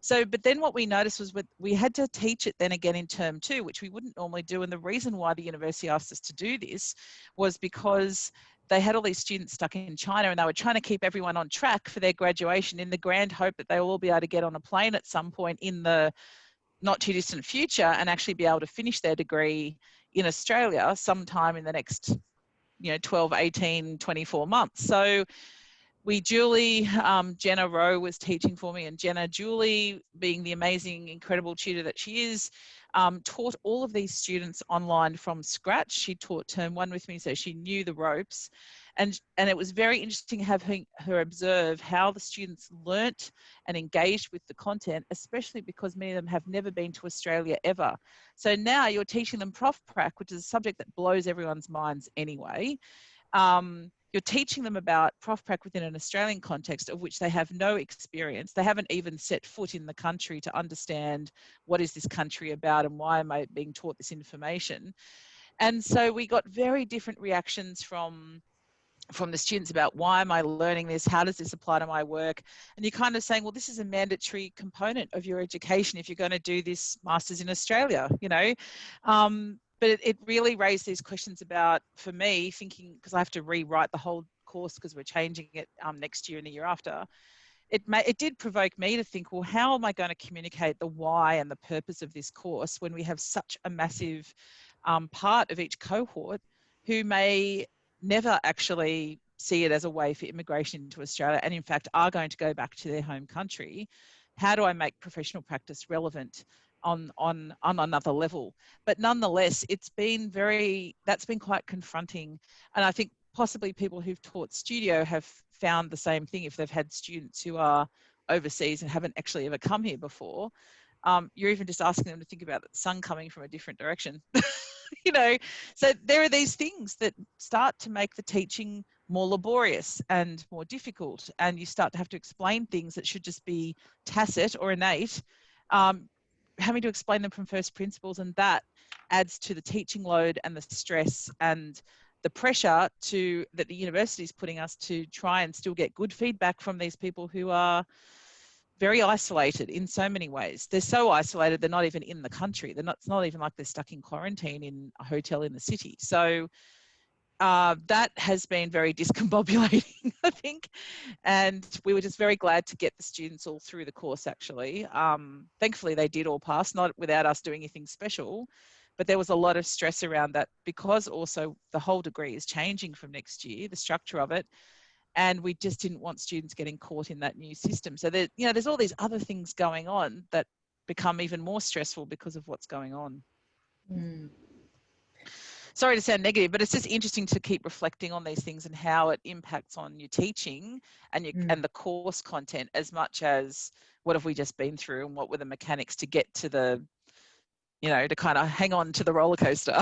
So, but then what we noticed was we had to teach it then again in term 2, which we wouldn't normally do. And the reason why the university asked us to do this was because they had all these students stuck in China, and they were trying to keep everyone on track for their graduation in the grand hope that they will all be able to get on a plane at some point in the not too distant future and actually be able to finish their degree in Australia sometime in the next 12, 18, 24 months. So Jenna Rowe was teaching for me, and Jenna Julie, being the amazing, incredible tutor that she is, taught all of these students online from scratch. She taught term 1 with me, so she knew the ropes. And it was very interesting having her observe how the students learnt and engaged with the content, especially because many of them have never been to Australia ever. So now you're teaching them Prof Prac, which is a subject that blows everyone's minds anyway. You're teaching them about Prof Prac within an Australian context of which they have no experience. They haven't even set foot in the country to understand what is this country about and why am I being taught this information. And so we got very different reactions from the students about, why am I learning this? How does this apply to my work? And you're kind of saying, well, this is a mandatory component of your education if you're going to do this master's in Australia, But it really raised these questions about, for me, thinking, because I have to rewrite the whole course because we're changing it next year and the year after, it did provoke me to think, well, how am I going to communicate the why and the purpose of this course when we have such a massive part of each cohort who may never actually see it as a way for immigration into Australia, and in fact are going to go back to their home country? How do I make professional practice relevant on another level? But nonetheless, that's been quite confronting. And I think possibly people who've taught studio have found the same thing if they've had students who are overseas and haven't actually ever come here before. You're even just asking them to think about the sun coming from a different direction. You know, so there are these things that start to make the teaching more laborious and more difficult, and you start to have to explain things that should just be tacit or innate, having to explain them from first principles, and that adds to the teaching load and the stress and the pressure that the university is putting us to try and still get good feedback from these people who are very isolated in so many ways. They're so isolated, they're not even in the country. It's not even like they're stuck in quarantine in a hotel in the city. So that has been very discombobulating, I think. And we were just very glad to get the students all through the course, actually. Thankfully, they did all pass, not without us doing anything special. But there was a lot of stress around that because also the whole degree is changing from next year, the structure of it. And we just didn't want students getting caught in that new system. So there's all these other things going on that become even more stressful because of what's going on. Mm. Sorry to sound negative, but it's just interesting to keep reflecting on these things and how it impacts on your teaching and and the course content, as much as what have we just been through and what were the mechanics to get to the, to kind of hang on to the roller coaster.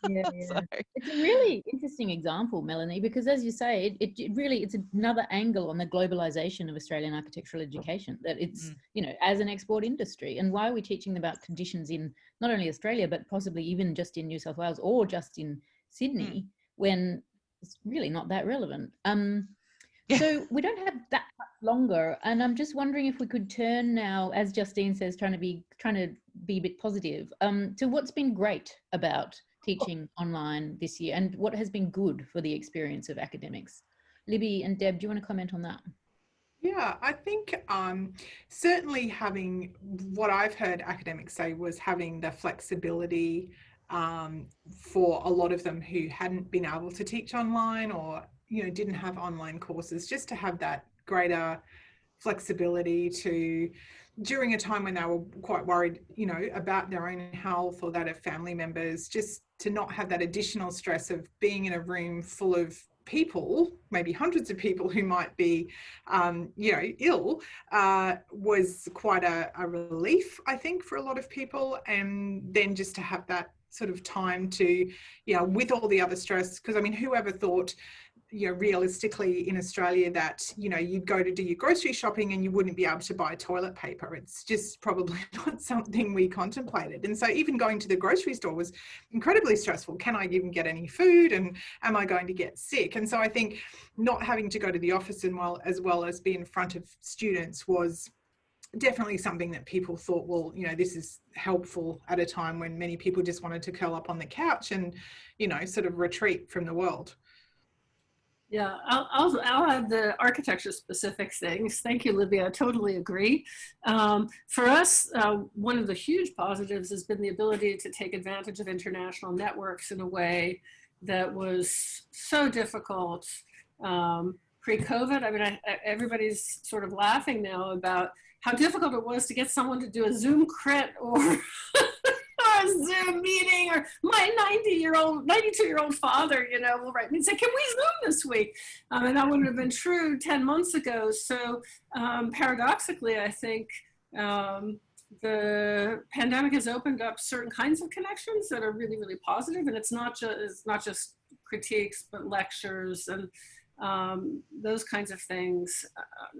Yeah. So. It's a really interesting example, Melanie, because as you say, it's another angle on the globalization of Australian architectural education, that it's, as an export industry. And why are we teaching about conditions in not only Australia, but possibly even just in New South Wales or just in Sydney, when it's really not that relevant? So we don't have that much longer, and I'm just wondering if we could turn now, as Justine says, trying to be a bit positive, to what's been great about teaching online this year and what has been good for the experience of academics. Libby and Deb, do you want to comment on that? Yeah, I think certainly having, what I've heard academics say was having the flexibility for a lot of them who hadn't been able to teach online or didn't have online courses, just to have that greater flexibility to, during a time when they were quite worried, about their own health or that of family members, just to not have that additional stress of being in a room full of people, maybe hundreds of people who might be, ill, was quite a relief, I think, for a lot of people. And then just to have that sort of time to, with all the other stress, because I mean, whoever thought, realistically in Australia that, you'd go to do your grocery shopping and you wouldn't be able to buy toilet paper. It's just probably not something we contemplated. And so even going to the grocery store was incredibly stressful. Can I even get any food? And am I going to get sick? And so I think not having to go to the office as well as be in front of students was definitely something that people thought, well, this is helpful at a time when many people just wanted to curl up on the couch and, sort of retreat from the world. Yeah, I'll add the architecture specific things. Thank you, Libby. I totally agree. For us, one of the huge positives has been the ability to take advantage of international networks in a way that was so difficult pre-COVID. I mean, everybody's sort of laughing now about how difficult it was to get someone to do a Zoom crit or a Zoom meeting, or my 92-year-old father, will write me and say, can we Zoom this week? And that wouldn't have been true 10 months ago. So paradoxically, I think the pandemic has opened up certain kinds of connections that are really, really positive. And it's not just critiques, but lectures and those kinds of things.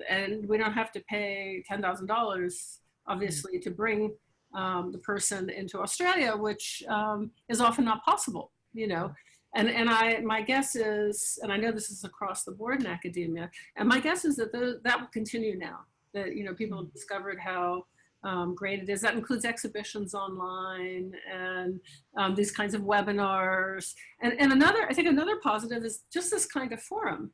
And we don't have to pay $10,000, obviously, to bring the person into Australia, which is often not possible, And my guess is, and I know this is across the board in academia, and my guess is that that will continue now. That people have discovered how great it is. That includes exhibitions online and these kinds of webinars. And I think another positive is just this kind of forum.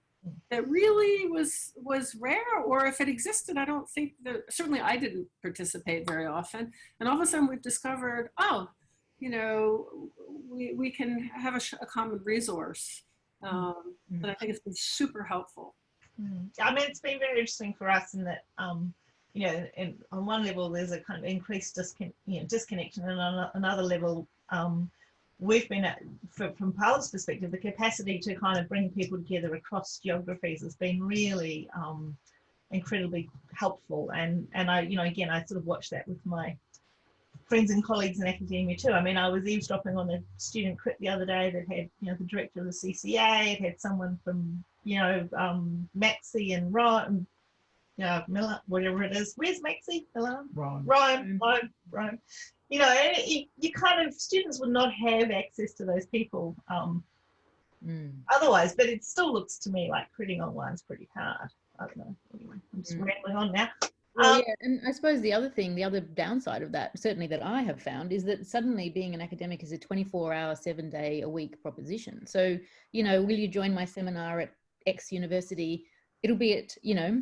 that really was rare, or if it existed, I don't think that, certainly I didn't participate very often. And all of a sudden we've discovered, oh, you know, we can have a common resource. And I think it's been super helpful. I mean, it's been very interesting for us in that, you know, on one level there's a kind of increased disconnection, and on another level, we've been from Parlour's perspective, the capacity to kind of bring people together across geographies has been really incredibly helpful. And I, you know, again, I sort of watched that with my friends and colleagues in academia too. I mean, I was eavesdropping on a student crit the other day that had, you know, the director of the CCA, it had someone from, you know, Maxi and Ryan, you know, Miller, whatever it is. Where's Maxi? Milan? Ryan. You know, you kind of, students would not have access to those people otherwise, but it still looks to me like critting online is pretty hard. I don't know. Anyway, I'm just rambling on now. Well, yeah, and I suppose the other thing, the other downside of that, certainly that I have found, is that suddenly being an academic is a 24-hour, 7-day-a-week proposition. So, you know, will you join my seminar at X university? It'll be at, you know,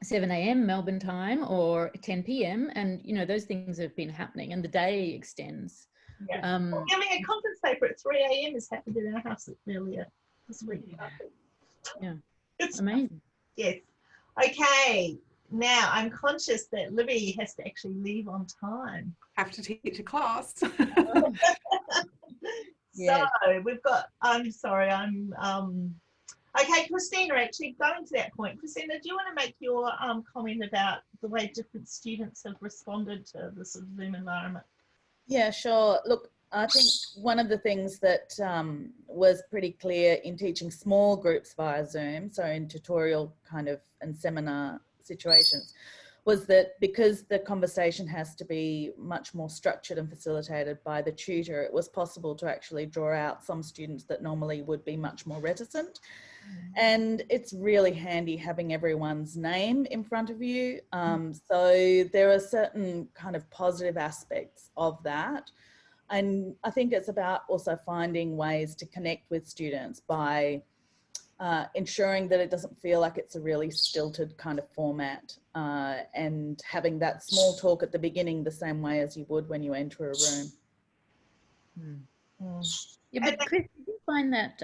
7 a.m. Melbourne time or 10 p.m. And, you know, those things have been happening and the day extends. Yeah. I mean, a conference paper at 3 a.m. has happened in our house earlier this week. Yeah, it's amazing. Yes. Okay. Now I'm conscious that Libby has to actually leave on time. Have to teach a class. So we've got, I'm sorry, okay, Christina, actually going to that point. Christina, do you want to make your comment about the way different students have responded to the sort of Zoom environment? Yeah, sure. Look, I think one of the things that was pretty clear in teaching small groups via Zoom, so in tutorial kind of and seminar situations, was that because the conversation has to be much more structured and facilitated by the tutor, it was possible to actually draw out some students that normally would be much more reticent. And it's really handy having everyone's name in front of you. So there are certain kind of positive aspects of that. And I think it's about also finding ways to connect with students by ensuring that it doesn't feel like it's a really stilted kind of format, and having that small talk at the beginning the same way as you would when you enter a room. Yeah, but Chris, did you find that,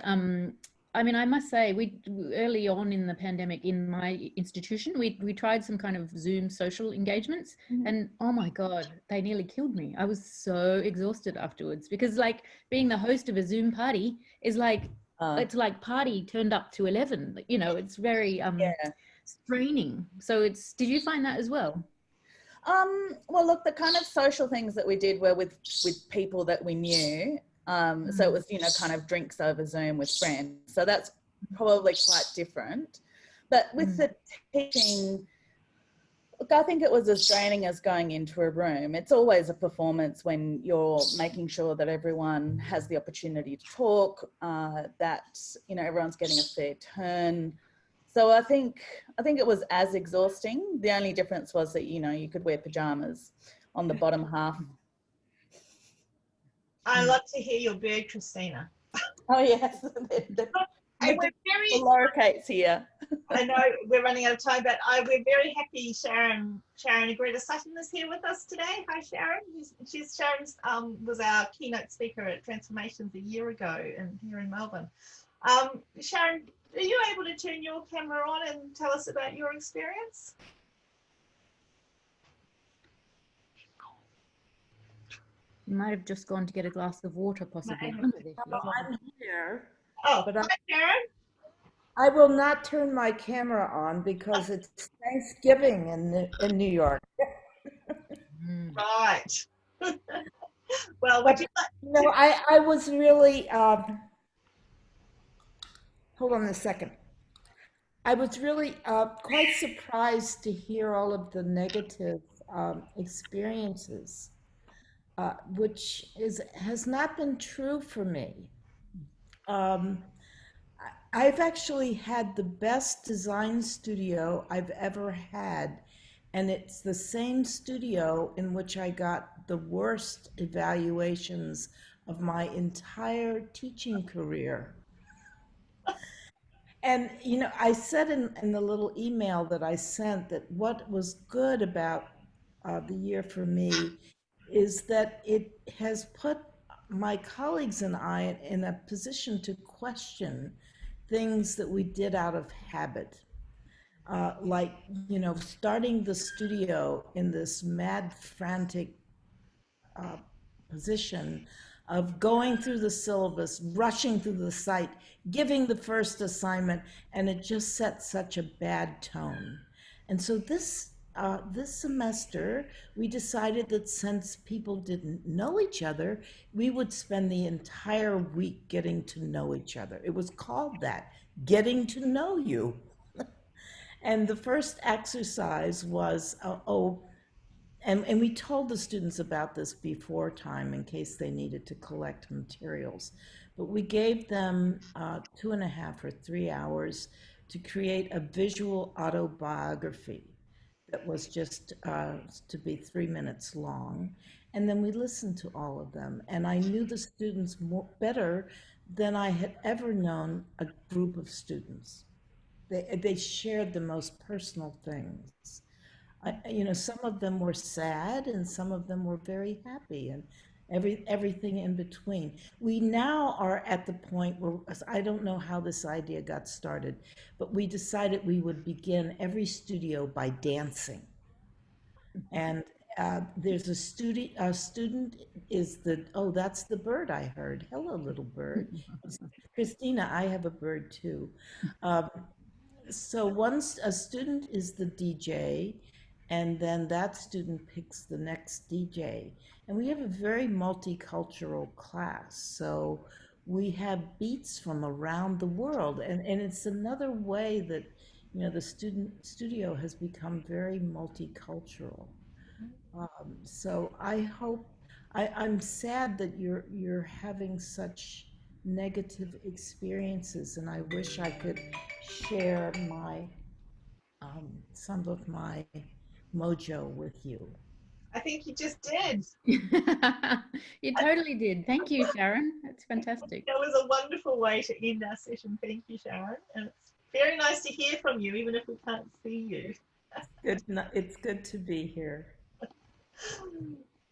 I mean, I must say, we early on in the pandemic in my institution, we tried some kind of Zoom social engagements, and oh my God, they nearly killed me. I was so exhausted afterwards because, like, being the host of a Zoom party is like, it's like party turned up to 11, you know, it's very straining. So did you find that as well? Well, look, the kind of social things that we did were with people that we knew. So it was, you know, kind of drinks over Zoom with friends. So that's probably quite different. But with the teaching, look, I think it was as draining as going into a room. It's always a performance when you're making sure that everyone has the opportunity to talk, that, you know, everyone's getting a fair turn. So I think it was as exhausting. The only difference was that, you know, you could wear pajamas on the bottom half. I love to hear your bird, Christina. Oh yes, And we're very lowercase here. I know we're running out of time, but we're very happy Sharon Agreda Sutton is here with us today. Hi Sharon. Sharon was our keynote speaker at Transformations a year ago here in Melbourne. Sharon, are you able to turn your camera on and tell us about your experience? You might have just gone to get a glass of water, possibly. I'm here. Oh, but hi, Sharon. I will not turn my camera on because it's Thanksgiving in New York. Right. Well, would you like? No, I was really. Hold on a second. I was really quite surprised to hear all of the negative experiences, which has not been true for me. I've actually had the best design studio I've ever had, and it's the same studio in which I got the worst evaluations of my entire teaching career. And, you know, I said in the little email that I sent that what was good about the year for me is that it has put my colleagues and I in a position to question things that we did out of habit. Like, you know, starting the studio in this mad, frantic uh, position of going through the syllabus, rushing through the site, giving the first assignment, and it just set such a bad tone. And so this semester, we decided that since people didn't know each other, we would spend the entire week getting to know each other. It was called that, getting to know you. And the first exercise was, and we told the students about this before time in case they needed to collect materials. But we gave them 2.5 or 3 hours to create a visual autobiography that was just to be 3 minutes long. And then we listened to all of them. And I knew the students better than I had ever known a group of students. They shared the most personal things. You know, some of them were sad and some of them were very happy, and everything in between. We now are at the point where, I don't know how this idea got started, but we decided we would begin every studio by dancing. And there's a student is oh, that's the bird I heard. Hello, little bird. Christina, I have a bird too. So once a student is the DJ, and then that student picks the next DJ. And we have a very multicultural class. So we have beats from around the world. And it's another way that, you know, the studio has become very multicultural. So I hope, I'm sad that you're having such negative experiences, and I wish I could share my some of my mojo with you. I think you just did. You totally did. Thank you, Sharon. That's fantastic. That was a wonderful way to end our session. Thank you, Sharon. And it's very nice to hear from you, even if we can't see you. It's good to be here.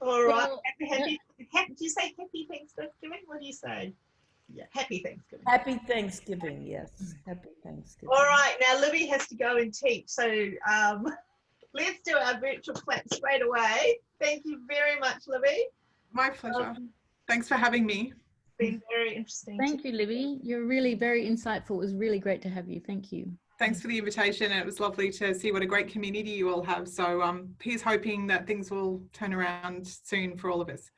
All right. Well, do you say happy Thanksgiving? What do you say? Yeah, happy Thanksgiving. Happy Thanksgiving, yes. Happy Thanksgiving. All right, now Libby has to go and teach. So let's do our virtual clap straight away. Thank you very much, Libby. My pleasure. Thanks for having me. It's been very interesting. Thank you, Libby. You're really very insightful. It was really great to have you. Thank you. Thanks for the invitation. It was lovely to see what a great community you all have. So here's hoping that things will turn around soon for all of us.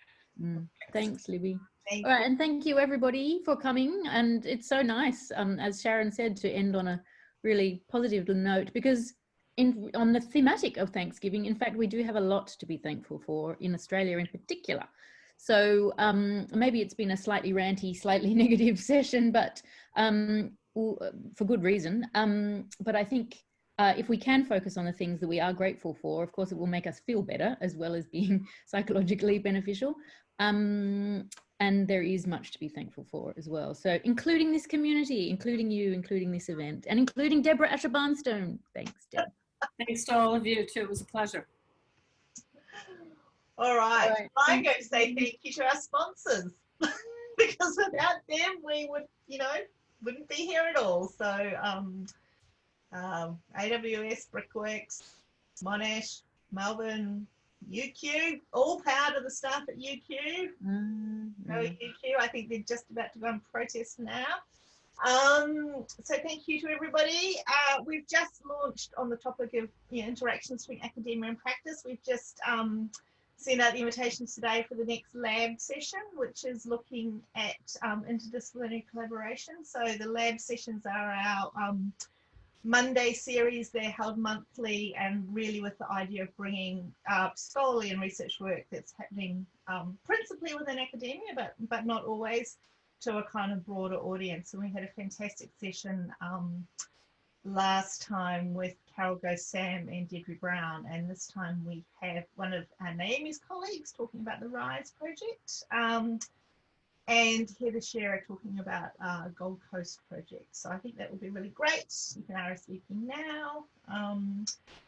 Thanks, Libby. Thank all right, and thank you everybody for coming. And it's so nice, as Sharon said, to end on a really positive note, because on the thematic of Thanksgiving, in fact, we do have a lot to be thankful for in Australia in particular. So maybe it's been a slightly ranty, slightly negative session, but for good reason. But I think if we can focus on the things that we are grateful for, of course, it will make us feel better as well as being psychologically beneficial. And there is much to be thankful for as well. So including this community, including you, including this event, and including Deborah Ascher Barnstone. Thanks, Deb. Thanks to all of you too. It was a pleasure. All right. I'm going to say thank you to our sponsors because without them, we would, wouldn't be here at all. So AWS, Brickworks, Monash, Melbourne, UQ, all power to the staff at UQ. UQ, I think they're just about to go and protest now. So thank you to everybody. We've just launched on the topic of interactions between academia and practice. We've just sent out the invitations today for the next lab session, which is looking at interdisciplinary collaboration. So the lab sessions are our Monday series. They're held monthly and really with the idea of bringing scholarly and research work that's happening principally within academia, but not always, to a kind of broader audience. And we had a fantastic session last time with Carol Goes-Sam and Deborah Brown, and this time we have one of Naomi's colleagues talking about the RISE project. and Heather Shearer talking about Gold Coast projects. So I think that will be really great. You can RSVP now.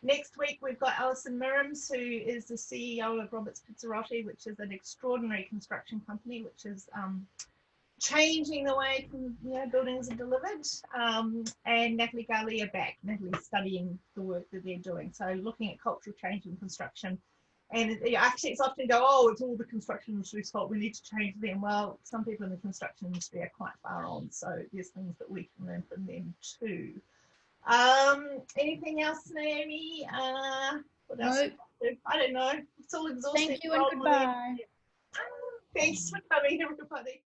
Next week, we've got Alison Mirams, who is the CEO of Roberts Pizzarotti, which is an extraordinary construction company, which is changing the way buildings are delivered. And Natalie Garley are back. Natalie's studying the work that they're doing. So looking at cultural change in construction. And architects often go, oh, it's all the construction industry's fault, we need to change them. Well, some people in the construction industry are quite far on, so there's things that we can learn from them too. Anything else, Naomi? What else? Nope. I don't know. It's all exhausting. Thank you and goodbye. Thanks for coming, everybody.